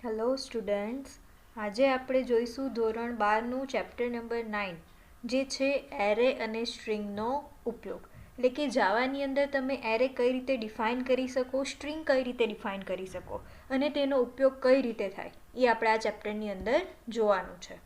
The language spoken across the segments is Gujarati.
હેલો સ્ટુડન્ટ્સ, આજે આપણે જોઈશું ધોરણ 12નું ચેપ્ટર નંબર 9 જે છે એરે અને સ્ટ્રિંગનો ઉપયોગ. એટલે કે જાવાની અંદર તમે એરે કઈ રીતે ડિફાઇન કરી શકો, સ્ટ્રિંગ કઈ રીતે ડિફાઇન કરી શકો અને તેનો ઉપયોગ કઈ રીતે થાય એ આપણે આ ચેપ્ટરની અંદર જોવાનું છે.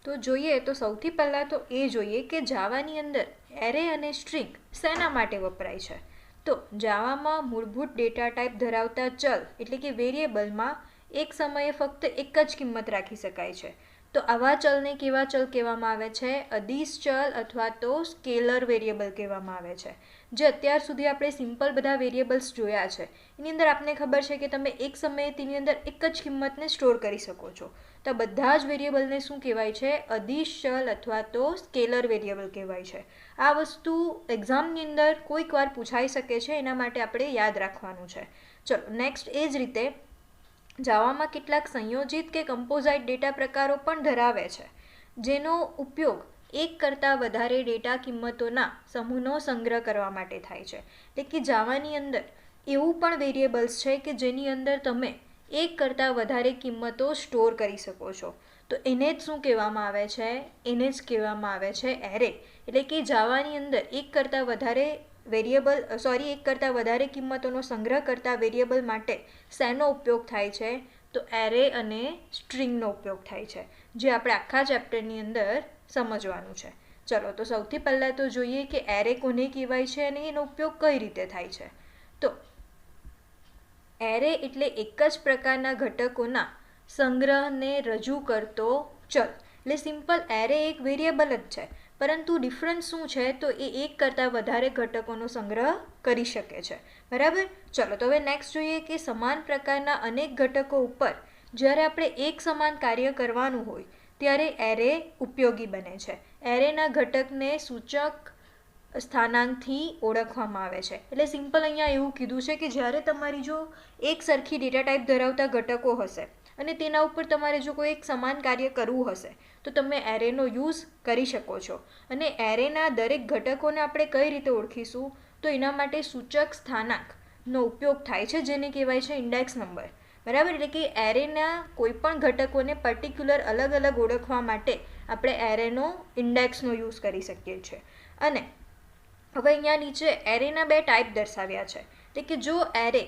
તો જોઈએ તો સૌથી પહેલાં તો એ જોઈએ કે જાવાની અંદર એરે અને સ્ટ્રિંગ શેના માટે વપરાય છે. તો જાવામાં મૂળભૂત ડેટા ટાઈપ ધરાવતા ચલ એટલે કે વેરિયેબલમાં એક સમયે ફક્ત એક જ કિંમત રાખી શકાય છે. તો આવા ચલને કેવા ચલ કહેવામાં આવે છે? અદિશ ચલ અથવા તો સ્કેલર વેરિયેબલ કહેવામાં આવે છે. જે અત્યાર સુધી આપણે સિમ્પલ બધા વેરિયેબલ્સ જોયા છે એની અંદર આપને ખબર છે કે તમે એક સમયે તેની અંદર એક જ કિંમતને સ્ટોર કરી શકો છો. તો બધા જ વેરિયેબલને શું કહેવાય છે? અદિશ ચલ અથવા તો સ્કેલર વેરિયેબલ કહેવાય છે. આ વસ્તુ એક્ઝામની અંદર કોઈક વાર પૂછાઈ શકે છે, એના માટે આપણે યાદ રાખવાનું છે. ચલો નેક્સ્ટ, એ જ રીતે જાવામાં કેટલાક સંયોજિત કે કમ્પોઝાઇટ ડેટા પ્રકારો પણ ધરાવે છે જેનો ઉપયોગ એક કરતાં વધારે ડેટા કિંમતોના સમૂહનો સંગ્રહ કરવા માટે થાય છે. એટલે કે જાવાની અંદર એવું પણ વેરિયેબલ્સ છે કે જેની અંદર તમે એક કરતાં વધારે કિંમતો સ્ટોર કરી શકો છો. તો એને જ શું કહેવામાં આવે છે? એને જ કહેવામાં આવે છે એરે. એટલે કે જાવાની અંદર એક કરતાં વધારે કિંમતોનો સંગ્રહ કરતા વેરિયેબલ માટે શેનો ઉપયોગ થાય છે? તો એરે અને સ્ટ્રિંગનો ઉપયોગ થાય છે, જે આપણે આખા ચેપ્ટરની અંદર સમજવાનું છે. ચલો તો સૌથી પહેલાં તો જોઈએ કે એરે કોને કહેવાય છે અને એનો ઉપયોગ કઈ રીતે થાય છે. તો એરે એટલે એક જ પ્રકારના ઘટકોના સંગ્રહને રજૂ કરતો ચલ. એટલે સિમ્પલ એરે એક વેરિયેબલ જ છે, પરંતુ ડિફરન્સ શું છે? તો એ એક કરતાં વધારે ઘટકોનો સંગ્રહ કરી શકે છે. બરાબર. ચલો તો હવે નેક્સ્ટ જોઈએ કે સમાન પ્રકારના અનેક ઘટકો ઉપર જ્યારે આપણે એક સમાન કાર્ય કરવાનું હોય ત્યારે એરે ઉપયોગી બને છે. એરેના ઘટકને સૂચક સ્થાનાંકથી ઓળખવામાં આવે છે. એટલે સિમ્પલ અહીંયા એવું કીધું છે કે જ્યારે તમારી જો એક સરખી ડેટા ટાઈપ ધરાવતા ઘટકો હશે અને તેના ઉપર તમારે જો કોઈ એક સમાન કાર્ય કરવું હશે તો તમે એરેનો યુઝ કરી શકો છો. અને એરેના દરેક ઘટકોને આપણે કઈ રીતે ઓળખીશું? તો એના માટે સૂચક સ્થાનાંકનો ઉપયોગ થાય છે, જેને કહેવાય છે ઇન્ડેક્સ નંબર. બરાબર. એટલે કે એરેના કોઈ પણ ઘટકોને પર્ટિક્યુલર અલગ અલગ ઓળખવા માટે આપણે એરેનો ઇન્ડેક્સનો યુઝ કરી શકીએ છીએ. અને હવે અહીંયા નીચે એરેના બે ટાઈપ દર્શાવ્યા છે. એટલે કે જો એરે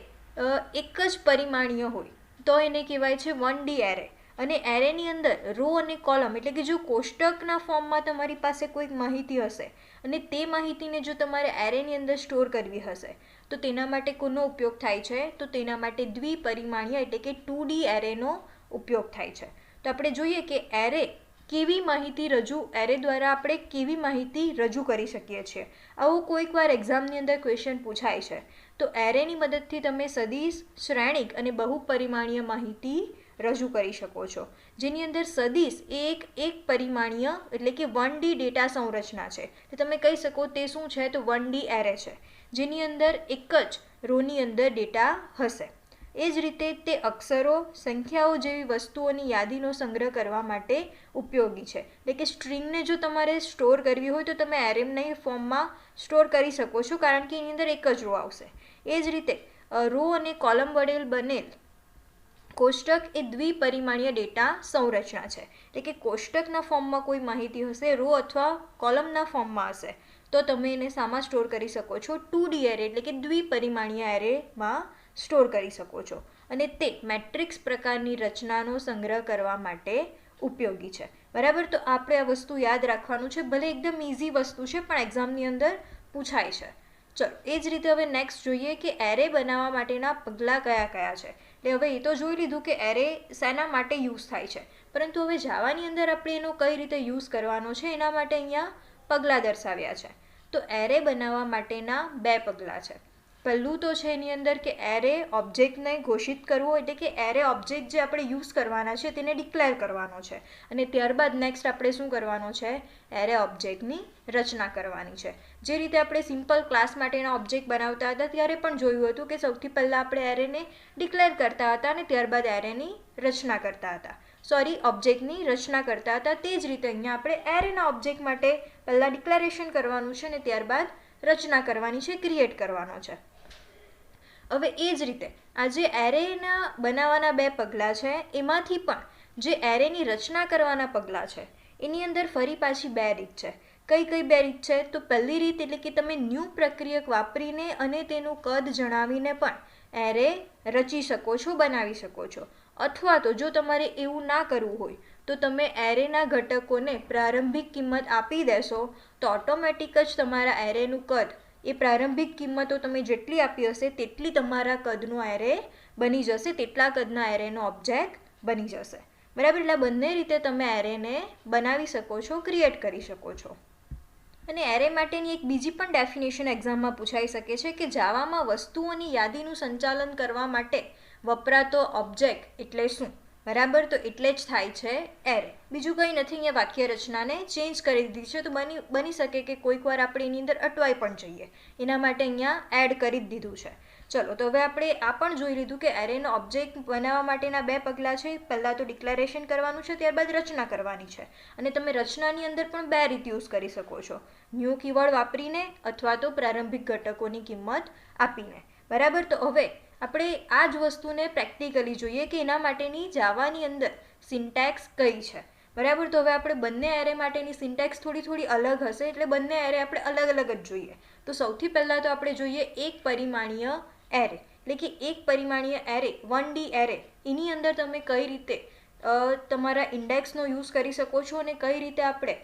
એક જ પરિમાણીય હોય તો એને કહેવાય છે 1D એરે. અને એરેની અંદર રો અને કોલમ એટલે કે જો કોષ્ટકના ફોર્મમાં તમારી પાસે કોઈક માહિતી હશે અને તે માહિતીને જો તમારે એરેની અંદર સ્ટોર કરવી હશે તો તેના માટે કોનો ઉપયોગ થાય છે? તો તેના માટે દ્વિપરિમાણીય એટલે કે 2D એરેનો ઉપયોગ થાય છે. તો આપણે જોઈએ કે એરે દ્વારા આપણે કેવી માહિતી રજૂ કરી શકીએ છીએ. આવું કોઈક વાર એક્ઝામની અંદર ક્વેશ્ચન પૂછાય છે. તો એરેની મદદથી તમે સદિશ, શ્રેણિક અને બહુપરિમાણીય માહિતી રજૂ કરી શકો છો. જેની અંદર સદિશ એ એક પરિમાણીય એટલે કે 1D ડેટા સંરચના છે. તમે કહી શકો તે શું છે? તો 1D એરે છે, જેની અંદર એક જ રોની અંદર ડેટા હશે. એ જ રીતે તે અક્ષરો, સંખ્યાઓ જેવી વસ્તુઓની યાદીનો સંગ્રહ કરવા માટે ઉપયોગી છે. એટલે કે સ્ટ્રિંગને જો તમારે સ્ટોર કરવી હોય તો તમે એરેના ફોર્મમાં સ્ટોર કરી શકો છો, કારણ કે એની અંદર એક જ રો આવશે. એ જ રીતે રો અને કોલમ વડે બનેલ કોષ્ટક એ દ્વિપરિમાણીય ડેટા સંરચના છે. એટલે કે કોષ્ટકના ફોર્મમાં કોઈ માહિતી હશે, રો અથવા કોલમના ફોર્મમાં હશે, તો તમે એને શામાં સ્ટોર કરી શકો છો? 2D એરે એટલે કે દ્વિપરિમાણીય એરેમાં સ્ટોર કરી શકો છો. અને તે મેટ્રિક્સ પ્રકારની રચનાનો સંગ્રહ કરવા માટે ઉપયોગી છે. બરાબર. તો આપણે આ વસ્તુ યાદ રાખવાનું છે. ભલે એકદમ ઇઝી વસ્તુ છે પણ એક્ઝામની અંદર પૂછાય છે. ચલો એ જ રીતે હવે નેક્સ્ટ જોઈએ કે એરે બનાવવા માટેના પગલાં કયા કયા છે. એટલે હવે એ તો જોઈ લીધું કે એરે શેના માટે યુઝ થાય છે, પરંતુ હવે જાવાની અંદર આપણે એનો કઈ રીતે યુઝ કરવાનો છે એના માટે અહીંયા પગલાં દર્શાવ્યા છે. તો એરે બનાવવા માટેના બે પગલાં છે. પહેલું તો છે એની અંદર કે એરે ઓબ્જેક્ટને ઘોષિત કરવો, એટલે કે એરે ઓબ્જેક્ટ જે આપણે યુઝ કરવાના છે તેને ડિક્લેર કરવાનો છે. અને ત્યારબાદ નેક્સ્ટ આપણે શું કરવાનું છે? એરે ઓબ્જેક્ટની રચના કરવાની છે. જે રીતે આપણે સિમ્પલ ક્લાસ માટેના ઓબ્જેક્ટ બનાવતા હતા ત્યારે પણ જોયું હતું કે સૌથી પહેલાં આપણે એરેને ડિક્લેર કરતા હતા અને ત્યારબાદ એરેની રચના કરતા હતા. ઓબ્જેક્ટની રચના કરતા હતા. તે જ રીતે અહીંયા આપણે એરેના ઓબ્જેક્ટ માટે પહેલાં ડિક્લેરેશન કરવાનું છે અને ત્યારબાદ રચના કરવાની છે, ક્રિએટ કરવાનો છે. હવે એ જ રીતે આ જે એરેના બનાવવાના બે પગલાં છે એમાંથી પણ જે એરેની રચના કરવાના પગલાં છે એની અંદર ફરી પાછી બે રીત છે. કઈ કઈ બે રીત છે? તો પહેલી રીત એટલે કે તમે ન્યૂ પ્રક્રિયક વાપરીને અને તેનું કદ જણાવીને પણ એરે રચી શકો છો, બનાવી શકો છો. અથવા તો જો તમારે એવું ના કરવું હોય તો તમે એરેના ઘટકોને પ્રારંભિક કિંમત આપી દેશો તો ઓટોમેટિક જ તમારા એરેનું કદ એ પ્રારંભિક કિંમતો તમે જેટલી આપી હશે તેટલી તમારા કદનું એરે બની જશે, તેટલા કદના એરેનો ઓબ્જેક્ટ બની જશે. બરાબર? એટલે બંને રીતે તમે એરેને બનાવી શકો છો, ક્રિએટ કરી શકો છો. અને એરે માટેની એક બીજી પણ ડેફિનેશન એક્ઝામમાં પૂછાઈ શકે છે કે જાવામાં વસ્તુઓની યાદીનું સંચાલન કરવા માટે વપરાતો ઓબ્જેક્ટ એટલે શું? બરાબર? તો એટલે જ થાય છે એરે. બીજું કંઈ નથી, અહીંયા વાક્ય રચનાને ચેન્જ કરી દીધી છે. તો બની શકે કે કોઈક વાર આપણે એની અંદર અટવાઈ પણ જઈએ, એના માટે અહીંયા એડ કરી જ દીધું છે. ચલો, તો હવે આપણે આ પણ જોઈ લીધું કે એરેનો ઓબ્જેક્ટ બનાવવા માટેના બે પગલાં છે. પહેલાં તો ડિક્લેરેશન કરવાનું છે, ત્યારબાદ રચના કરવાની છે. અને તમે રચનાની અંદર પણ બે રીત યુઝ કરી શકો છો, ન્યૂ કીવર્ડ વાપરીને અથવા તો પ્રારંભિક ઘટકોની કિંમત આપીને. બરાબર? તો હવે આપણે આ જ વસ્તુને પ્રેક્ટિકલી જોઈએ કે એના માટેની જાવાની અંદર સિન્ટેક્સ કઈ છે. બરાબર? તો હવે આપણે બંને એરે માટેની સિન્ટેક્સ થોડી અલગ હશે, એટલે બંને એરે આપણે અલગ અલગ જ જોઈએ. તો સૌથી પહેલાં તો આપણે જોઈએ એક પરિમાણીય એરે, એટલે કે એક પરિમાણીય એરે 1D એરે. એની અંદર તમે કઈ રીતે તમારા ઇન્ડેક્સનો યુઝ કરી શકો છો અને કઈ રીતે આપણે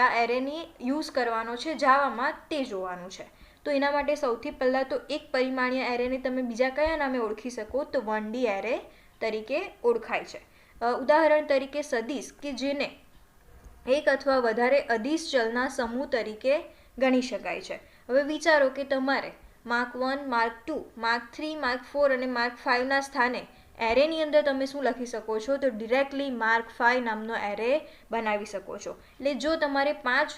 આ એરેની યુઝ કરવાનો છે જાવામાં તે જોવાનું છે. તો એના માટે સૌથી પહેલાં તો એક પરિમાણીય એરેને તમે બીજા કયા નામે ઓળખી શકો? તો 1D એરે તરીકે ઓળખાય છે. ઉદાહરણ તરીકે સદિશ, કે જેને એક અથવા વધારે અદિશ ચલના સમૂહ તરીકે ગણી શકાય છે. હવે વિચારો કે તમારે માર્ક 1, માર્ક 2, માર્ક 3, માર્ક 4 અને માર્ક 5ના સ્થાને એરેની અંદર તમે શું લખી શકો છો? તો ડિરેક્ટલી માર્ક 5 નામનો એરે બનાવી શકો છો. એટલે જો તમારે 5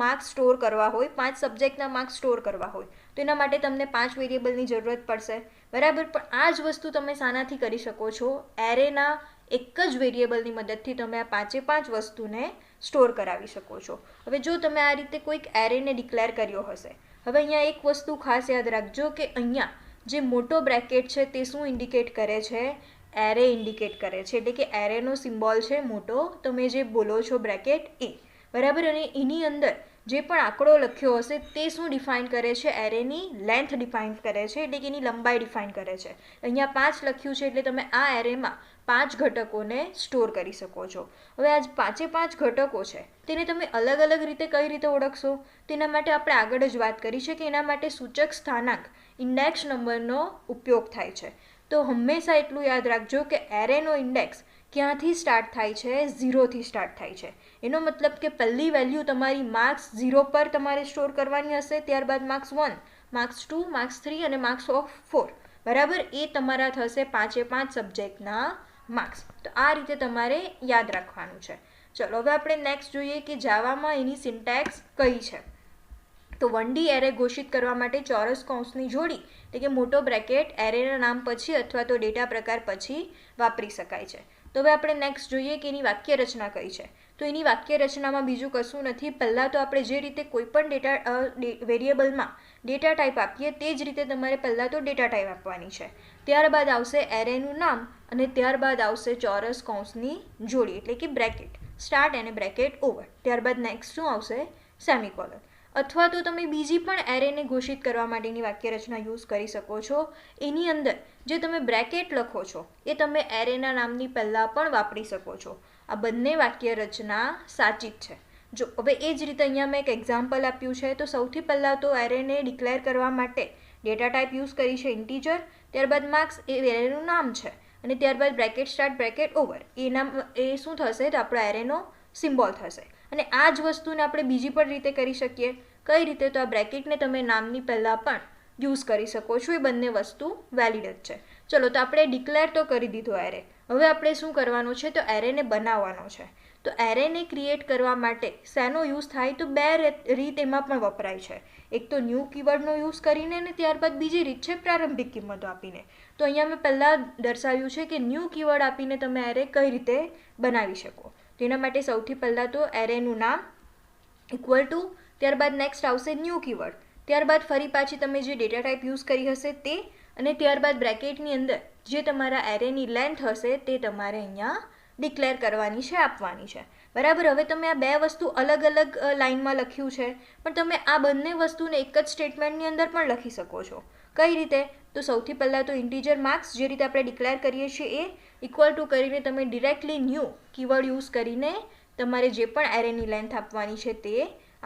માર્ક સ્ટોર કરવા હોય, 5 સબ્જેક્ટના માર્ક સ્ટોર કરવા હોય તો એના માટે તમને 5 વેરિયેબલની જરૂરત પડશે. બરાબર? પણ આ જ વસ્તુ તમે શાનાથી કરી શકો છો? એરેના એક જ વેરિયેબલની મદદથી તમે આ 5 વસ્તુને સ્ટોર કરાવી શકો છો. હવે જો તમે આ રીતે કોઈક એરેને ડિક્લેર કર્યો હશે, હવે અહીંયા એક વસ્તુ ખાસ યાદ રાખજો કે અહીંયા જે મોટો બ્રેકેટ છે તે શું ઇન્ડિકેટ કરે છે? એરે ઇન્ડિકેટ કરે છે. એટલે કે એરેનો સિમ્બોલ છે મોટો, તમે જે બોલો છો બ્રેકેટ એ. બરાબર? અને એની અંદર જે પણ આંકડો લખ્યો હશે તે શું ડિફાઇન કરે છે? એરેની લેન્થ ડિફાઇન કરે છે, એટલે કે એની લંબાઈ ડિફાઇન કરે છે. અહીંયા 5 લખ્યું છે એટલે તમે આ એરેમાં 5 ઘટકોને સ્ટોર કરી શકો છો. હવે આ 5 ઘટકો છે તેને તમે અલગ અલગ રીતે કઈ રીતે ઓળખશો? તેના માટે આપણે આગળ જ વાત કરી છે કે એના માટે સૂચક સ્થાનાંક ઇન્ડેક્સ નંબરનો ઉપયોગ થાય છે. તો હંમેશા એટલું યાદ રાખજો કે એરેનો ઇન્ડેક્સ ક્યાંથી સ્ટાર્ટ થાય છે? 0થી સ્ટાર્ટ થાય છે. એનો મતલબ કે પહેલી વેલ્યુ તમારી માર્ક્સ 0 પર તમારે સ્ટોર કરવાની હશે, ત્યારબાદ માર્ક્સ 1, માર્ક્સ 2, માર્ક્સ 3 અને માર્ક્સ ઓફ 4. બરાબર? એ તમારા થશે 5 સબ્જેક્ટના માર્ક્સ. તો આ રીતે તમારે યાદ રાખવાનું છે. ચલો, હવે આપણે નેક્સ્ટ જોઈએ કે જાવામાં એની સિન્ટેક્સ કઈ છે. તો 1D એરે ઘોષિત કરવા માટે ચોરસ કૌંસની જોડી, એટલે કે મોટો બ્રેકેટ એરેના નામ પછી અથવા તો ડેટા પ્રકાર પછી વાપરી શકાય છે. તો હવે આપણે નેક્સ્ટ જોઈએ કે એની વાક્ય રચના કઈ છે. તો એની વાક્ય રચનામાં બીજું કશું નથી. પહેલાં તો આપણે જે રીતે કોઈ પણ વેરિયેબલમાં ડેટા ટાઈપ આપીએ તે જ રીતે તમારે પહેલાં તો ડેટા ટાઈપ આપવાની છે. ત્યારબાદ આવશે એરેનું નામ અને ત્યારબાદ આવશે ચોરસ કૌંસની જોડી, એટલે કે બ્રેકેટ સ્ટાર્ટ અને બ્રેકેટ ઓવર. ત્યારબાદ નેક્સ્ટ શું આવશે? સેમિકોલન. અથવા તો તમે બીજી પણ એરેને ઘોષિત કરવા માટેની વાક્ય રચના યુઝ કરી શકો છો. એની અંદર જે તમે બ્રેકેટ લખો છો એ તમે એરેના નામની પહેલાં પણ વાપરી શકો છો. આ બંને વાક્ય રચના સાચી જ છે. જો હવે એ જ રીતે અહીંયા મેં એક એક્ઝામ્પલ આપ્યું છે. તો સૌથી પહેલાં તો એરેને ડિક્લેર કરવા માટે ડેટા ટાઈપ યુઝ કરી છે ઇન્ટીજર, ત્યારબાદ માર્ક્સ એ એરેનું નામ છે અને ત્યારબાદ બ્રેકેટ સ્ટાર્ટ બ્રેકેટ ઓવર એ શું થશે? તો આપણો એરેનો સિમ્બોલ થશે. અને આ જ વસ્તુને આપણે બીજી પણ રીતે કરી શકીએ. કઈ રીતે? તો આ બ્રેકેટને તમે નામની પહેલાં પણ યુઝ કરી શકો છો. એ બંને વસ્તુ વેલિડ જ છે. ચલો, તો આપણે ડિક્લેર તો કરી દીધો એરે. હવે આપણે શું કરવાનું છે? તો એરેને બનાવવાનો છે. તો એરેને ક્રિએટ કરવા માટે શેનો યુઝ થાય? તો બે રીત એમાં પણ વપરાય છે. એક તો ન્યૂ કીવર્ડનો યુઝ કરીને અને ત્યારબાદ બીજી રીત છે પ્રારંભિક કિંમતો આપીને. તો અહીંયા મેં પહેલાં દર્શાવ્યું છે કે ન્યૂ કીવર્ડ આપીને તમે એરે કઈ રીતે બનાવી શકો. તેના માટે સૌથી પહેલાં તો એરેનું નામ ઇક્વલ ટુ, ત્યારબાદ નેક્સ્ટ આવશે ન્યૂ કીવર્ડ, ત્યારબાદ ફરી પાછી તમે જે ડેટા ટાઈપ યુઝ કરી હશે તે, અને ત્યારબાદ બ્રેકેટની અંદર જે તમારા એરેની લેન્થ હશે તે તમારે અહીંયા ડિક્લેર કરવાની છે, આપવાની છે. બરાબર. હવે તમે આ બે વસ્તુ અલગ અલગ લાઇનમાં લખ્યું છે, પણ તમે આ બંને વસ્તુને એક જ સ્ટેટમેન્ટની અંદર પણ લખી શકો છો. કઈ રીતે? તો સૌથી પહેલાં તો ઇન્ટીજર માર્ક્સ જે રીતે આપણે ડિક્લેર કરીએ છીએ એ ઇક્વલ ટુ કરીને તમે ડિરેક્ટલી ન્યૂ કીવર્ડ યુઝ કરીને તમારે જે પણ એરેની લેન્થ આપવાની છે તે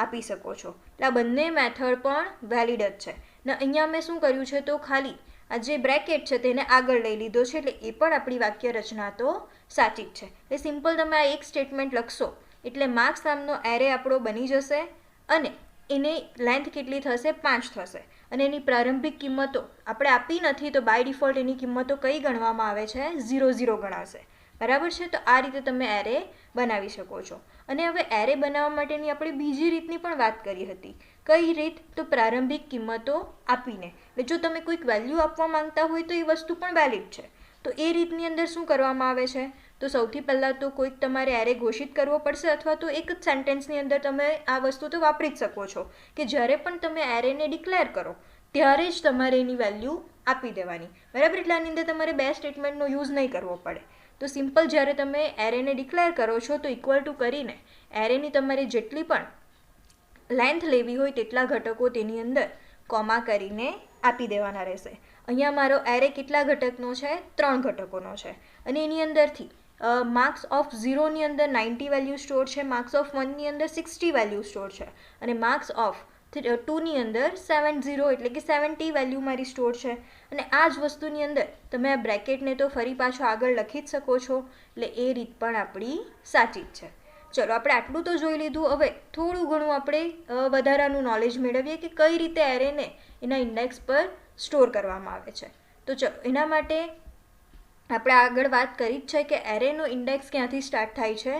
આપી શકો છો. એટલે આ બંને મેથડ પણ વેલિડ જ છે. ને અહીંયા મેં શું કર્યું છે તો ખાલી આ જે બ્રેકેટ છે તેને આગળ લઈ લીધો છે, એટલે એ પણ આપણી વાક્ય રચના તો સાચી જ છે. એટલે સિમ્પલ તમે આ એક સ્ટેટમેન્ટ લખશો એટલે માર્ક્સ નામનો એરે આપણો બની જશે અને એની લેન્થ કેટલી થશે? 5 થશે. અને એની પ્રારંભિક કિંમતો આપણે આપી નથી તો બાય ડિફોલ્ટ એની કિંમતો કઈ ગણવામાં આવે છે? 0 0 ગણાશે. બરાબર છે. તો આ રીતે તમે એરે બનાવી શકો છો. અને હવે એરે બનાવવા માટેની આપણે બીજી રીતની પણ વાત કરી હતી. કઈ રીત? તો પ્રારંભિક કિંમતો આપીને. એટલે જો તમે કોઈક વેલ્યુ આપવા માંગતા હોય તો એ વસ્તુ પણ વેલિડ છે. તો એ રીતની અંદર શું કરવામાં આવે છે? તો સૌથી પહેલાં તો કોઈક તમારે એરે ઘોષિત કરવો પડશે, અથવા તો એક જ સેન્ટેન્સની અંદર તમે આ વસ્તુ તો વાપરી જ શકો છો કે જ્યારે પણ તમે એરેને ડિક્લેર કરો ત્યારે જ તમારે એની વેલ્યુ આપી દેવાની. બરાબર. એટલે આની અંદર તમારે બે સ્ટેટમેન્ટનો યુઝ નહીં કરવો પડે. તો સિમ્પલ જ્યારે તમે એરેને ડિક્લેર કરો છો તો ઇક્વલ ટુ કરીને એરેની તમારે જેટલી પણ લેન્થ લેવી હોય તેટલા ઘટકો તેની અંદર કોમા કરીને આપી દેવાના રહેશે. અહીંયા મારો એરે કેટલા ઘટકનો છે? 3 ઘટકોનો છે. અને એની અંદરથી માર્ક્સ ઓફ 0ની અંદર 90 વેલ્યુ સ્ટોર છે, માર્ક્સ ઓફ 1ની અંદર 60 વેલ્યુ સ્ટોર છે, અને માર્ક્સ ઓફ 2ની અંદર 70 એટલે કે 70 વેલ્યુ મારી સ્ટોર છે. અને આ જ વસ્તુની અંદર તમે આ બ્રેકેટને તો ફરી પાછો આગળ લખી જ શકો છો. એટલે એ રીત પણ આપણી સાચી જ છે. ચલો, આપણે આટલું તો જોઈ લીધું. હવે થોડું ઘણું આપણે વધારાનું નોલેજ મેળવીએ કે કઈ રીતે એરેને એના ઇન્ડેક્સ પર સ્ટોર કરવામાં આવે છે. તો ચલો, એના માટે આપણે આગળ વાત કરી જ છે કે એરેનો ઇન્ડેક્સ ક્યાંથી સ્ટાર્ટ થાય છે?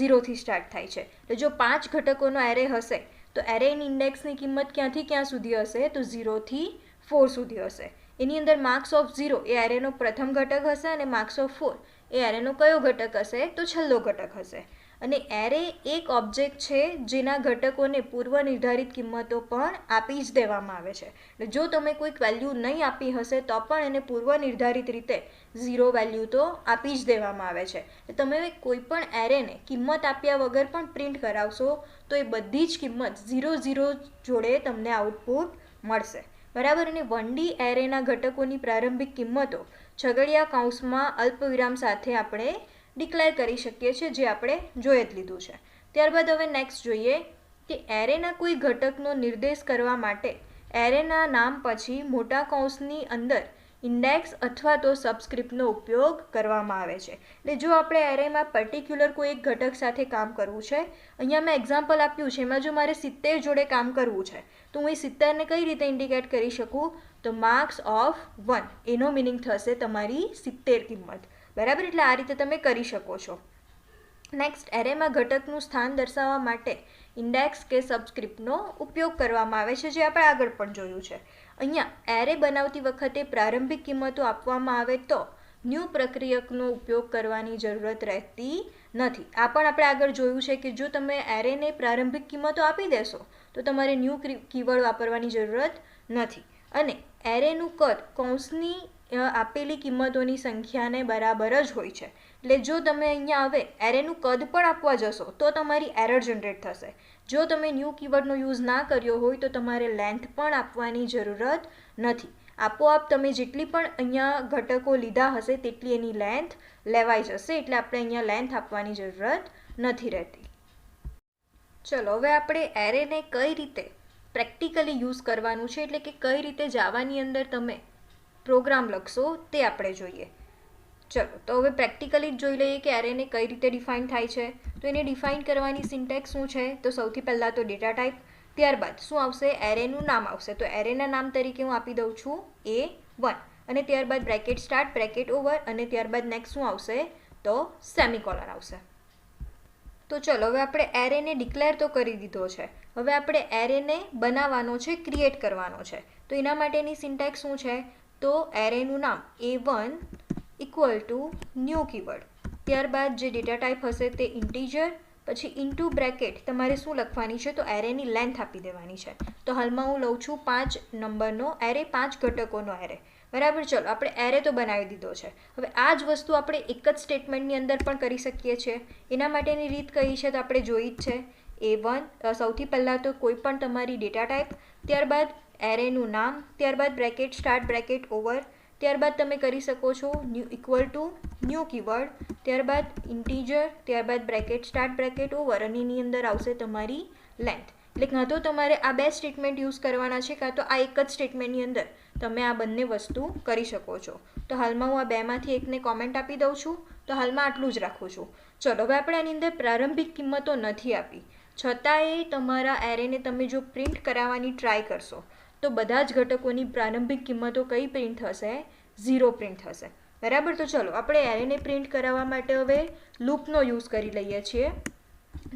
0થી સ્ટાર્ટ થાય છે. તો જો 5 ઘટકોનો એરે હશે તો એરેની ઇન્ડેક્સની કિંમત ક્યાંથી ક્યાં સુધી હશે? તો 0થી 4 સુધી હશે. એની અંદર માર્ક્સ ઓફ 0 એ એરેનો પ્રથમ ઘટક હશે અને માર્ક્સ ઓફ 4 એ એરેનો કયો ઘટક હશે? તો છેલ્લો ઘટક હશે. અને એરે એક ઓબ્જેક્ટ છે જેના ઘટકોને પૂર્વ નિર્ધારિત કિંમતો પણ આપી જ દેવામાં આવે છે. એટલે જો તમે કોઈક વેલ્યુ નહીં આપી હશે તો પણ એને પૂર્વ નિર્ધારિત રીતે 0 વેલ્યુ તો આપી જ દેવામાં આવે છે. તમે કોઈ પણ એરેને કિંમત આપ્યા વગર પણ પ્રિન્ટ કરાવશો તો એ બધી જ કિંમત 0 0 જોડે તમને આઉટપુટ મળશે. બરાબર. અને 1D એરેના ઘટકોની પ્રારંભિક કિંમતો છગડીયા કૌંસમાં અલ્પવિરામ સાથે આપણે ડિક્લેર કરી શકીએ છીએ, જે આપણે જોઈ જ લીધું છે. ત્યારબાદ હવે નેક્સ્ટ જોઈએ કે એરેના કોઈ ઘટકનો નિર્દેશ કરવા માટે એરેના નામ પછી મોટા કૌંસની અંદર ઇન્ડેક્સ અથવા તો સબસ્ક્રિપ્ટનો ઉપયોગ કરવામાં આવે છે. એટલે જો આપણે એરેમાં પર્ટિક્યુલર કોઈ એક ઘટક સાથે કામ કરવું છે, અહીંયા મેં એક્ઝામ્પલ આપ્યું છે, એમાં જો મારે 70 જોડે કામ કરવું છે તો હું એ 70ને કઈ રીતે ઇન્ડિકેટ કરી શકું? તો માર્ક્સ ઓફ 1 એનો મિનિંગ થશે તમારી 70 કિંમત. બરાબર. એટલે આ રીતે તમે કરી શકો છો. નેક્સ્ટ, એરેમાં ઘટકનું સ્થાન દર્શાવવા માટે ઇન્ડેક્સ કે સબસ્ક્રિપ્ટનો ઉપયોગ કરવામાં આવે છે, જે આપણે આગળ પણ જોયું છે. અહીંયા એરે બનાવતી વખતે પ્રારંભિક કિંમતો આપવામાં આવે તો ન્યૂ પ્રક્રિયકનો ઉપયોગ કરવાની જરૂરત રહેતી નથી. આ પણ આપણે આગળ જોયું છે કે જો તમે એરેને પ્રારંભિક કિંમતો આપી દેશો તો તમારે ન્યૂ કીવર્ડ વાપરવાની જરૂરત નથી. અને એરેનું કદ કૌંસની આપેલી કિંમતોની સંખ્યાને બરાબર જ હોય છે. એટલે જો તમે અહીંયા હવે એરેનું કદ પણ આપવા જશો તો તમારી એરર જનરેટ થશે. જો તમે ન્યૂ કીવર્ડનો યુઝ ના કર્યો હોય તો તમારે લેન્થ પણ આપવાની જરૂરત નથી. આપોઆપ તમે જેટલી પણ અહીંયા ઘટકો લીધા હશે તેટલી એની લેન્થ લેવાઈ જશે. એટલે આપણે અહીંયા લેન્થ આપવાની જરૂરત નથી રહેતી. ચલો, હવે આપણે એરેને કઈ રીતે પ્રેક્ટિકલી યુઝ કરવાનું છે, એટલે કે કઈ રીતે જાવાની અંદર તમે પ્રોગ્રામ લખશો તે આપણે જોઈએ. ચલો, તો હવે પ્રેક્ટિકલી જ જોઈ લઈએ કે એરેને કઈ રીતે ડિફાઇન થાય છે. તો એને ડિફાઇન કરવાની સિન્ટેક્સ શું છે? તો સૌથી પહેલાં તો ડેટા ટાઈપ, ત્યારબાદ શું આવશે? એરેનું નામ આવશે. તો એરેના નામ તરીકે હું આપી દઉં છું A1, અને ત્યારબાદ બ્રેકેટ સ્ટાર્ટ, બ્રેકેટ ઓવર, અને ત્યારબાદ નેક્સ્ટ શું આવશે? તો સેમિકોલન આવશે. તો ચલો, હવે આપણે એરેને ડિક્લેર તો કરી દીધો છે. હવે આપણે એરેને બનાવવાનો છે, ક્રિએટ કરવાનો છે. તો એના માટેની સિન્ટેક્સ શું છે? તો એરેનું નામ A1 equal to new keyword, ત્યારબાદ જે ડેટા ટાઈપ હશે તે ઇન્ટીજર, પછી ઇન્ટુ બ્રેકેટ તમારે શું લખવાની છે? તો એરેની લેન્થ આપી દેવાની છે. તો હાલમાં હું લઉં છું 5 નંબરનો એરે, 5 ઘટકોનો એરે. બરાબર. ચલો આપણે એરે તો બનાવી દીધો છે. હવે આ જ વસ્તુ આપણે એક જ સ્ટેટમેન્ટની અંદર પણ કરી શકીએ છીએ. એના માટેની રીત કઈ છે તો આપણે જોઈ જ છે. A1 સૌથી પહેલાં તો કોઈ પણ તમારી ડેટા ટાઈપ, ત્યારબાદ એરેનું નામ, ત્યારબાદ બ્રેકેટ સ્ટાર્ટ બ્રેકેટ ઓવર, ત્યારબાદ તમે કરી શકો છો ઇક્વલ ટુ ન્યૂ કીવર્ડ, ત્યારબાદ ઇન્ટીજર, ત્યારબાદ બ્રેકેટ સ્ટાર્ટ બ્રેકેટ ઓવર અને એની અંદર આવશે તમારી લેન્થ. એટલે કાં તો તમારે આ બે સ્ટેટમેન્ટ યુઝ કરવાના છે, કાં તો આ એક જ સ્ટેટમેન્ટની અંદર તમે આ બંને વસ્તુ કરી શકો છો. તો હાલમાં હું આ બેમાંથી એકને કોમેન્ટ આપી દઉં છું. તો હાલમાં આટલું જ રાખું છું. ચલો હવે આપણે આની અંદર પ્રારંભિક કિંમતો નથી આપી, છતાંય તમારા એરેને તમે જો પ્રિન્ટ કરાવવાની ટ્રાય કરશો તો બધા જ ઘટકોની પ્રારંભિક કિંમતો કઈ પ્રિન્ટ થશે? 0 પ્રિન્ટ થશે. બરાબર. તો ચલો આપણે એરેને પ્રિન્ટ કરાવવા માટે હવે લૂપનો યુઝ કરી લઈએ છીએ.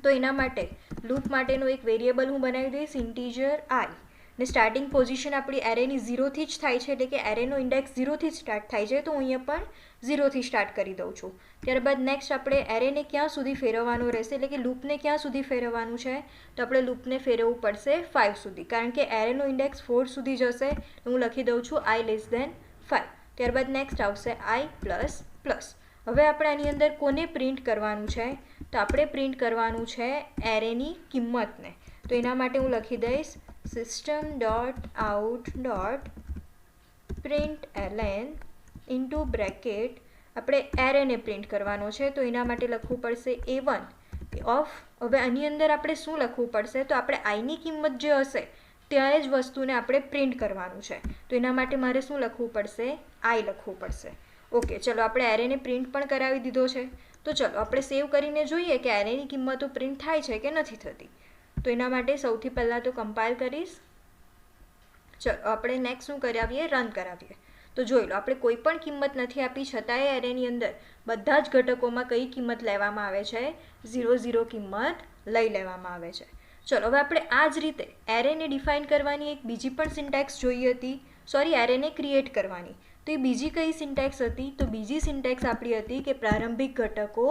તો એના માટે લૂપ માટેનો એક વેરિયેબલ હું બનાવી દઈશ ઇન્ટીજર આઈ, ને સ્ટાર્ટિંગ પોઝિશન આપણી એરેની 0થી જ થાય છે, એટલે કે એરેનો ઇન્ડેક્સ 0થી જ સ્ટાર્ટ થાય છે. તો હું અહીંયા પણ 0થી સ્ટાર્ટ કરી દઉં છું. ત્યારબાદ નેક્સ્ટ આપણે એરેને ક્યાં સુધી ફેરવવાનું રહેશે, એટલે કે લૂપને ક્યાં સુધી ફેરવવાનું છે તો આપણે લૂપને ફેરવવું પડશે 5 સુધી, કારણ કે એરેનો ઇન્ડેક્સ 4 સુધી જશે. હું લખી દઉં છું i<5. ત્યારબાદ નેક્સ્ટ આવશે i++. હવે આપણે આની અંદર કોને પ્રિન્ટ કરવાનું છે તો આપણે પ્રિન્ટ કરવાનું છે એરેની કિંમતને. તો એના માટે હું લખી દઈશ system.out.println ઇન્ટુ બ્રેકેટ આપણે એરેને પ્રિન્ટ કરવાનો છે. તો એના માટે લખવું પડશે A1 ઓફ. હવે આની અંદર આપણે શું લખવું પડશે તો આપણે આઈની કિંમત જે હશે ત્યારે જ વસ્તુને આપણે પ્રિન્ટ કરવાનું છે. તો એના માટે મારે શું લખવું પડશે? આઈ લખવું પડશે. ઓકે. ચલો આપણે એરેને પ્રિન્ટ પણ કરાવી દીધો છે. તો ચલો આપણે સેવ કરીને જોઈએ કે એરેની કિંમતો પ્રિન્ટ થાય છે કે નથી થતી. તો એના માટે સૌથી પહેલાં તો કમ્પાઇલ કરીશ. ચલો આપણે નેક્સ્ટ શું કરાવીએ? રન કરાવીએ. તો જોઈ લો આપણે કોઈ પણ કિંમત નથી આપી, છતાંય એરેની અંદર બધા જ ઘટકોમાં કઈ કિંમત લેવામાં આવે છે? 0 કિંમત લઈ લેવામાં આવે છે. ચલો હવે આપણે આ જ રીતે એરેને ડિફાઇન કરવાની એક બીજી પણ સિન્ટેક્સ જોઈ હતી. એરેને ક્રિએટ કરવાની. તો એ બીજી કઈ સિન્ટેક્સ હતી? તો બીજી સિન્ટેક્સ આપણી હતી કે પ્રારંભિક ઘટકો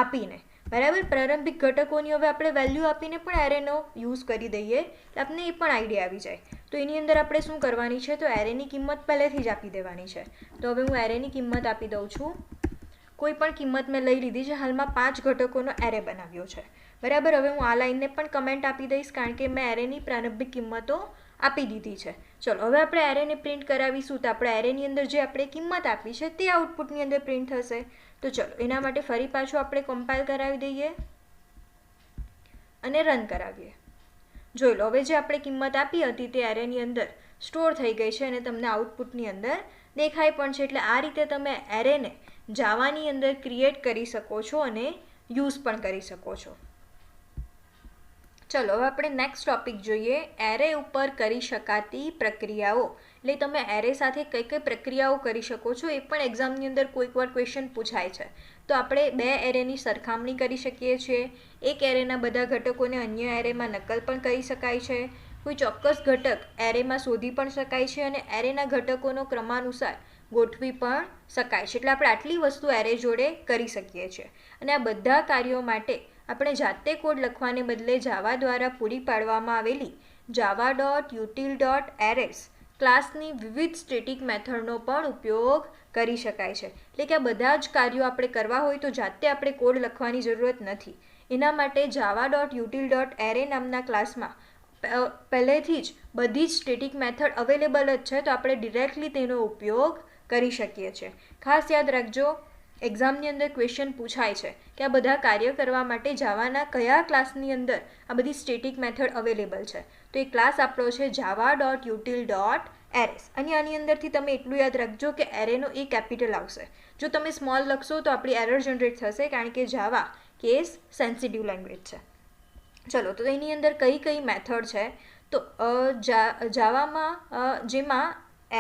આપીને. બરાબર. પ્રારંભિક ઘટકોની હવે આપણે વેલ્યુ આપીને પણ એરેનો યુઝ કરી દઈએ એટલે આપણને એ પણ આઈડિયા આવી જાય. તો એની અંદર આપણે શું કરવાની છે તો એરેની કિંમત પહેલેથી જ આપી દેવાની છે. તો હવે હું એરેની કિંમત આપી દઉં છું. કોઈ પણ કિંમત મેં લઈ લીધી છે. હાલમાં 5 ઘટકોનો એરે બનાવ્યો છે. બરાબર. હવે હું આ લાઈનને પણ કમેન્ટ આપી દઈશ, કારણ કે મેં એરેની પ્રારંભિક કિંમતો આપી દીધી છે. ચલો હવે આપણે એરેને પ્રિન્ટ કરાવીશું તો આપણે એરેની અંદર જે આપણે કિંમત આપી છે તે આઉટપુટની અંદર પ્રિન્ટ થશે. તો ચલો એના માટે ફરી પાછું આપણે કમ્પાઇલ કરાવી દઈએ અને રન કરાવીએ. જોઈ લો હવે જે આપણે કિંમત આપી હતી તે એરેની અંદર સ્ટોર થઈ ગઈ છે અને તમને આઉટપુટની અંદર દેખાય પણ છે. એટલે આ રીતે તમે એરેને જાવાની અંદર ક્રિએટ કરી શકો છો અને યુઝ પણ કરી શકો છો. ચલો હવે આપણે નેક્સ્ટ ટોપિક જોઈએ, એરે ઉપર કરી શકાતી પ્રક્રિયાઓ. એટલે તમે એરે સાથે કઈ કઈ પ્રક્રિયાઓ કરી શકો છો એ પણ એક્ઝામની અંદર કોઈક વાર ક્વેશ્ચન પૂછાય છે. તો આપણે 2 એરેની સરખામણી કરી શકીએ છીએ. એક એરેના બધા ઘટકોને અન્ય એરેમાં નકલ પણ કરી શકાય છે. કોઈ ચોક્કસ ઘટક એરેમાં શોધી પણ શકાય છે અને એરેના ઘટકોનો ક્રમાનુસાર ગોઠવી પણ શકાય છે. એટલે આપણે આટલી વસ્તુ એરે જોડે કરી શકીએ છીએ. અને આ બધા કાર્યો માટે આપણે જાતે કોડ લખવાને બદલે જાવા દ્વારા પૂરી પાડવામાં આવેલી java.util.arrays ક્લાસની વિવિધ સ્ટેટિક મેથડનો પણ ઉપયોગ કરી શકાય છે. એટલે કે આ બધા જ કાર્યો આપણે કરવા હોય તો જાતે આપણે કોડ લખવાની જરૂરત નથી. એના માટે java.util.array નામના ક્લાસમાં પહેલેથી જ બધી જ સ્ટેટિક મેથડ અવેલેબલ જ છે. તો આપણે ડિરેક્ટલી તેનો ઉપયોગ કરી શકીએ છીએ. ખાસ યાદ રાખજો, એક્ઝામની અંદર ક્વેશ્ચન પૂછાય છે કે આ બધા કાર્ય કરવા માટે જાવાના કયા ક્લાસની અંદર આ બધી સ્ટેટિક મેથડ અવેલેબલ છે. તો એ ક્લાસ આપણો છે java.util.arrays. અને આની અંદરથી તમે એટલું યાદ રાખજો કે એરેનો એ કેપિટલ આવશે. જો તમે સ્મોલ લખશો તો આપણી એરર જનરેટ થશે, કારણ કે જાવા કેસ સેન્સિટિવ લેંગ્વેજ છે. ચલો તો એની અંદર કઈ કઈ મેથડ છે તો જાવામાં જેમાં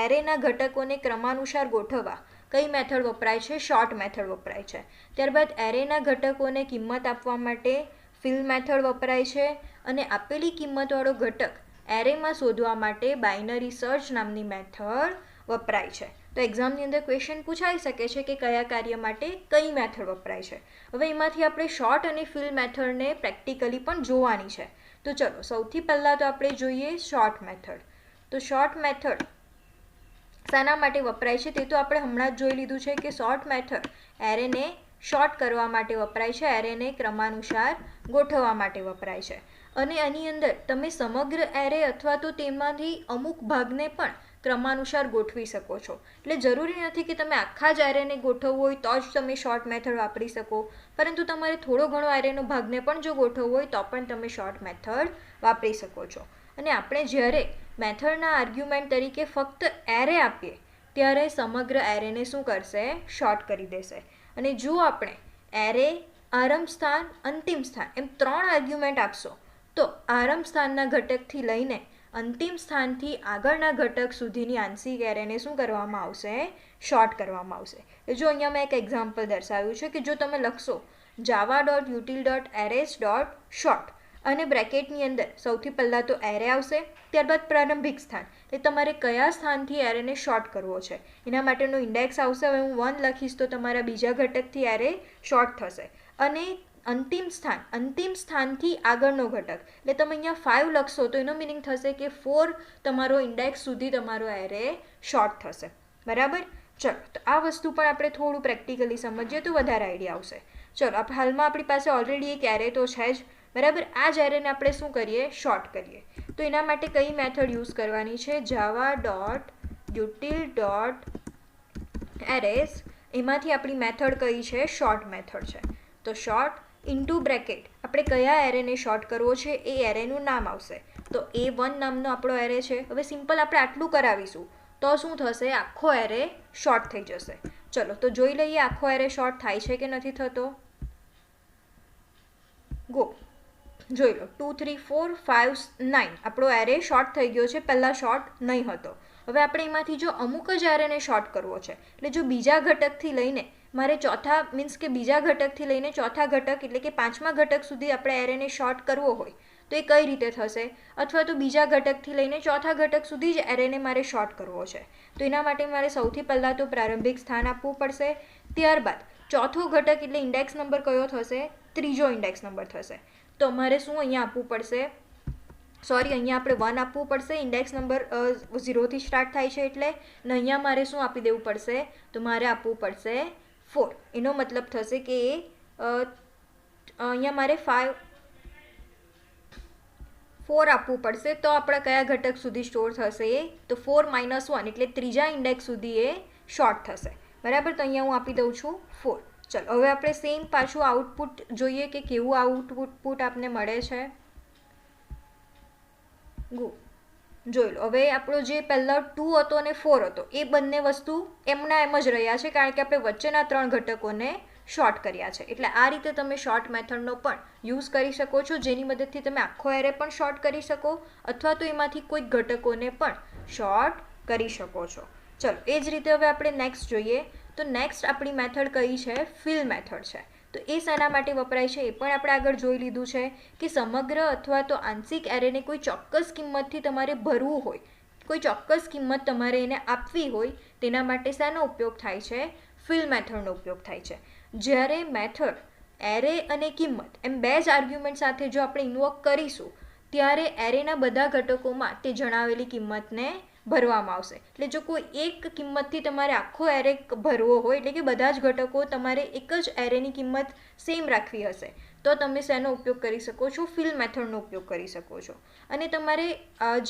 એરેના ઘટકોને ક્રમાનુસાર ગોઠવવા કઈ મેથડ વપરાય છે? શોર્ટ મેથડ વપરાય છે. ત્યારબાદ એરેના ઘટકોને કિંમત આપવા માટે ફિલ મેથડ વપરાય છે. અને આપેલી કિંમતવાળો ઘટક એરેમાં શોધવા માટે બાઇનરી સર્ચ નામની મેથડ વપરાય છે. તો એક્ઝામની અંદર ક્વેશ્ચન પૂછાઈ શકે છે કે કયા કાર્ય માટે કઈ મેથડ વપરાય છે. હવે એમાંથી આપણે શોર્ટ અને ફિલ મેથડને પ્રેક્ટિકલી પણ જોવાની છે. તો ચલો સૌથી પહેલાં તો આપણે જોઈએ શોર્ટ મેથડ. તો શોર્ટ મેથડ શાના માટે વપરાય છે તે તો આપણે હમણાં જ જોઈ લીધું છે કે શોર્ટ મેથડ એરેને શોર્ટ કરવા માટે વપરાય છે, એરેને ક્રમાનુસાર ગોઠવવા માટે વપરાય છે. અને આની અંદર તમે સમગ્ર એરે અથવા તો તેમાંથી અમુક ભાગને પણ ક્રમાનુસાર ગોઠવી શકો છો. એટલે જરૂરી નથી કે તમે આખા જ એરેને ગોઠવવું હોય તો જ તમે શોર્ટ મેથડ વાપરી શકો, પરંતુ તમારે થોડો ઘણો એરેનો ભાગને પણ જો ગોઠવવો હોય તો પણ તમે શોર્ટ મેથડ વાપરી શકો છો. અને આપણે જ્યારે મેથડના આર્ગ્યુમેન્ટ તરીકે ફક્ત એરે આપીએ ત્યારે સમગ્ર એરેને શું કરશે? શોર્ટ કરી દેશે. અને જો આપણે એરે, આરંભ સ્થાન, અંતિમ સ્થાન એમ 3 આર્ગ્યુમેન્ટ આપશો તો આરંભ સ્થાનના ઘટકથી લઈને અંતિમ સ્થાનથી આગળના ઘટક સુધીની આંશિક એરેને શું કરવામાં આવશે? શોર્ટ કરવામાં આવશે. જો અહીંયા મેં એક એક્ઝામ્પલ દર્શાવ્યું છે કે જો તમે લખશો java.util.arrays.short અને બ્રેકેટની અંદર સૌથી પહેલાં તો એરે આવશે, ત્યારબાદ પ્રારંભિક સ્થાન, એટલે તમારે કયા સ્થાનથી એરેને શોર્ટ કરવો છે એના માટેનો ઇન્ડેક્સ આવશે. હવે હું 1 લખીશ તો તમારા બીજા ઘટકથી એરે શોર્ટ થશે. અને અંતિમ સ્થાનથી આગળનો ઘટક, એટલે તમે અહીંયા 5 લખશો તો એનો મિનિંગ થશે કે 4 તમારો ઇન્ડેક્સ સુધી તમારો એરે શોર્ટ થશે. બરાબર? ચલો, તો આ વસ્તુ પણ આપણે થોડું પ્રેક્ટિકલી સમજીએ તો વધારે આઈડિયા આવશે. ચલો, હાલમાં આપણી પાસે ઓલરેડી એક એરે તો છે જ, બરાબર. આ જ એરેને આપણે શું કરીએ? શોર્ટ કરીએ. તો એના માટે કઈ મેથડ યુઝ કરવાની છે? java.util.arrays, એમાંથી આપણી મેથડ કઈ છે? શોર્ટ મેથડ છે. તો શોર્ટ ઇન્ટુ બ્રેકેટ, આપણે કયા એરેને શોર્ટ કરવો છે એ એરેનું નામ આવશે. તો A1 નામનો આપણો એરે છે. હવે સિમ્પલ આપણે આટલું કરાવીશું તો શું થશે? આખો એરે શોર્ટ થઈ જશે. ચલો, તો જોઈ લઈએ આખો એરે શોર્ટ થાય છે કે નથી થતો. ગો, જોઈ લો. 2 3 4 5 9 આપણો એરે શોર્ટ થઈ ગયો છે, પહેલાં શોર્ટ નહીં હતો. હવે આપણે એમાંથી જો અમુક જ એરેને શોર્ટ કરવો છે, એટલે જો બીજા ઘટકથી લઈને મારે ચોથા બીજા ઘટકથી લઈને ચોથા ઘટક એટલે કે 5મા ઘટક સુધી આપણે એરેને શોર્ટ કરવો હોય તો એ કઈ રીતે થશે? અથવા તો બીજા ઘટકથી લઈને ચોથા ઘટક સુધી જ એરેને મારે શોર્ટ કરવો છે તો એના માટે મારે સૌથી પહેલાં તો પ્રારંભિક સ્થાન આપવું પડશે. ત્યારબાદ ચોથો ઘટક એટલે ઇન્ડેક્સ નંબર કયો થશે? ત્રીજો ઇન્ડેક્સ નંબર થશે. તો અમારે શું અહીંયા આપવું પડશે? અહીંયા આપણે 1 આપવું પડશે. ઇન્ડેક્સ નંબર 0થી સ્ટાર્ટ થાય છે એટલે. ને અહીંયા મારે શું આપી દેવું પડશે? તો મારે આપવું પડશે 4. એનો મતલબ થશે કે અહીંયા મારે 4 આપવું પડશે તો આપણા કયા ઘટક સુધી સ્ટોર થશે? તો 4 - 1 એટલે ત્રીજા ઇન્ડેક્સ સુધી એ શોર્ટ થશે. બરાબર? તો અહીંયા હું આપી દઉં છું 4. ચલો, હવે આપણે સેમ પાછું આઉટપુટ જોઈએ કે કેવું આઉટપુટ આપને મળે છે. જોઈ લો. હવે આપણો જે પહેલાં 2 હતો અને 4 હતો એ બંને વસ્તુ એમના એમ જ રહ્યા છે કારણ કે આપણે વચ્ચેના 3 ઘટકોને શોર્ટ કર્યા છે. એટલે આ રીતે તમે શોર્ટ મેથડનો પણ યુઝ કરી શકો છો, જેની મદદથી તમે આખો એરે પણ શોર્ટ કરી શકો અથવા તો એમાંથી કોઈક ઘટકોને પણ શોર્ટ કરી શકો છો. ચલો, એ જ રીતે હવે આપણે નેક્સ્ટ જોઈએ. તો નેક્સ્ટ આપણી મેથડ કઈ છે? ફિલ મેથડ છે. તો એ શેના માટે વપરાય છે એ પણ આપણે આગળ જોઈ લીધું છે કે સમગ્ર અથવા તો આંશિક એરેને કોઈ ચોક્કસ કિંમતથી તમારે ભરવું હોય, કોઈ ચોક્કસ કિંમત તમારે એને આપવી હોય તેના માટે શેનો ઉપયોગ થાય છે? ફિલ મેથડનો ઉપયોગ થાય છે. જ્યારે મેથડ એરે અને કિંમત એમ બે જ આર્ગ્યુમેન્ટ સાથે જો આપણે ઇન્વોક કરીશું ત્યારે એરેના બધા ઘટકોમાં તે જણાવેલી કિંમતને ભરવામાં આવશે. એટલે જો કોઈ એક કિંમતથી તમારે આખો એરે ભરવો હોય એટલે કે બધા જ ઘટકો તમારે એક જ એરેની કિંમત સેમ રાખવી હશે તો તમે શેનો ઉપયોગ કરી શકો છો? ફિલ મેથડનો ઉપયોગ કરી શકો છો. અને તમારે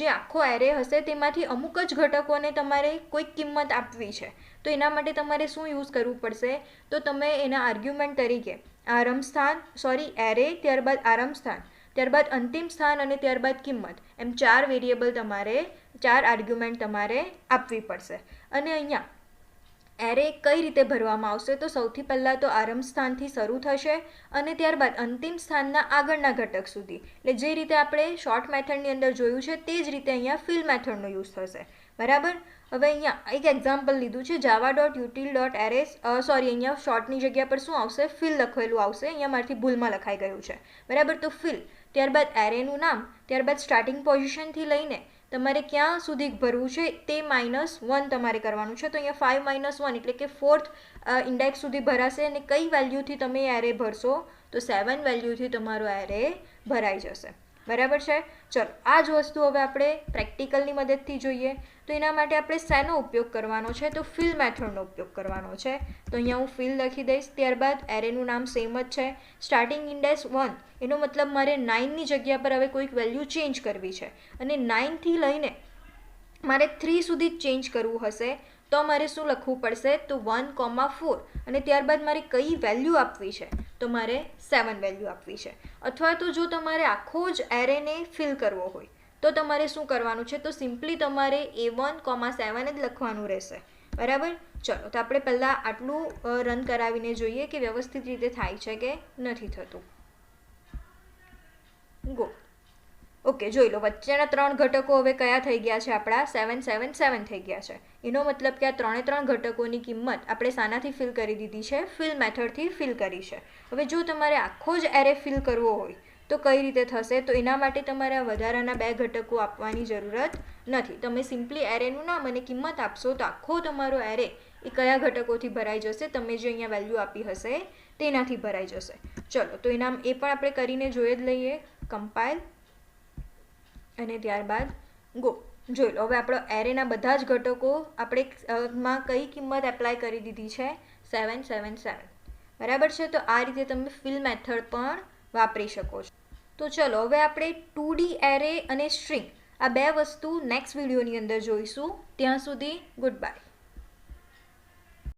જે આખો એરે હશે તેમાંથી અમુક જ ઘટકોને તમારે કોઈક કિંમત આપવી છે તો એના માટે તમારે શું યુઝ કરવું પડશે? તો તમે એના આર્ગ્યુમેન્ટ તરીકે એરે, ત્યારબાદ આરંભ સ્થાન, ત્યારબાદ અંતિમ સ્થાન અને ત્યારબાદ કિંમત એમ 4 વેરિયેબલ તમારે 4 આર્ગ્યુમેન્ટ તમારે આપવી પડશે. અને અહીંયા એરે કઈ રીતે ભરવામાં આવશે? તો સૌથી પહેલાં તો આરંભ સ્થાનથી શરૂ થશે અને ત્યારબાદ અંતિમ સ્થાનના આગળના ઘટક સુધી. એટલે જે રીતે આપણે શોર્ટ મેથડની અંદર જોયું છે તે જ રીતે અહીંયા ફિલ મેથડનો યુઝ થશે. બરાબર? હવે અહીંયા એક એક્ઝામ્પલ લીધું છે java.util.arrays, અહીંયા શોર્ટની જગ્યા પર શું આવશે? ફિલ લખેલું આવશે. અહીંયા મારાથી ભૂલમાં લખાઈ ગયું છે. બરાબર? તો ફિલ, ત્યારબાદ એરેનું નામ, ત્યારબાદ સ્ટાર્ટિંગ પોઝિશનથી લઈને તમારે ક્યાં સુધી ભરવું છે તે -1 તમારે કરવાનું છે. તો અહીંયા 5 - 1 એટલે કે 4th ઇન્ડેક્સ સુધી ભરાશે અને કઈ વેલ્યુથી તમે એરે ભરશો? તો 7 વેલ્યુથી તમારો એરે ભરાઈ જશે. બરાબર છે. ચલો આ જ વસ્તુ હવે આપણે પ્રેક્ટિકલની મદદથી જોઈએ. તો એના માટે આપણે શેનો ઉપયોગ કરવાનો છે? તો ફિલ મેથડનો ઉપયોગ કરવાનો છે. તો અહીંયા હું ફિલ લખી દઈશ. ત્યારબાદ એરેનું નામ સેમ જ છે, સ્ટાર્ટિંગ ઇન્ડેક્સ 1. એનો મતલબ મારે 9ની જગ્યા પર હવે કોઈક વેલ્યુ ચેન્જ કરવી છે અને 9થી લઈને મારે 3 સુધી જ ચેન્જ કરવું હશે તો મારે શું લખવું પડશે? તો 1,4 અને ત્યારબાદ મારે કઈ વેલ્યુ આપવી છે? તો મારે 7 વેલ્યુ આપવી છે. અથવા તો જો તમારે આખો જ એરેને ફિલ કરવો હોય તો તમારે શું કરવાનું છે? તો સિમ્પલી તમારે A1,7 જ લખવાનું રહેશે. બરાબર. ચલો તો આપણે પહેલાં આટલું રન કરાવીને જોઈએ કે વ્યવસ્થિત રીતે થાય છે કે નથી થતું. ગો. ઓકે, જોઈ લો વચ્ચેના 3 ઘટકો હવે કયા થઈ ગયા છે? આપણા 7, 7, 7 થઈ ગયા છે. એનો મતલબ કે આ 3 ઘટકોની કિંમત આપણે શાનાથી ફિલ કરી દીધી છે? ફિલ મેથડથી ફિલ કરી છે. હવે જો તમારે આખો જ એરે ફિલ કરવો હોય તો કઈ રીતે થશે? તો એના માટે તમારે આ વધારાના 2 ઘટકો આપવાની જરૂરત નથી. તમે સિમ્પલી એરેનું નામ અને કિંમત આપશો તો આખો તમારો એરે એ કયા ઘટકોથી ભરાઈ જશે? તમે જે અહીંયા વેલ્યુ આપી હશે તેનાથી ભરાઈ જશે. ચલો તો એ પણ આપણે કરીને જોઈ જ લઈએ. કમ્પાઇલ અને ત્યારબાદ ગો. જોઈ લો હવે આપણો એરેના બધા જ ઘટકો આપણે માં કઈ કિંમત એપ્લાય કરી દીધી છે? 7, 7, 7. બરાબર છે. તો આ રીતે તમે ફિલ મેથડ પણ વાપરી શકો છો. તો ચલો હવે આપણે 2D એરે અને સ્ટ્રિંગ આ બે વસ્તુ નેક્સ્ટ વિડીયોની અંદર જોઈશું. ત્યાં સુધી ગુડ બાય.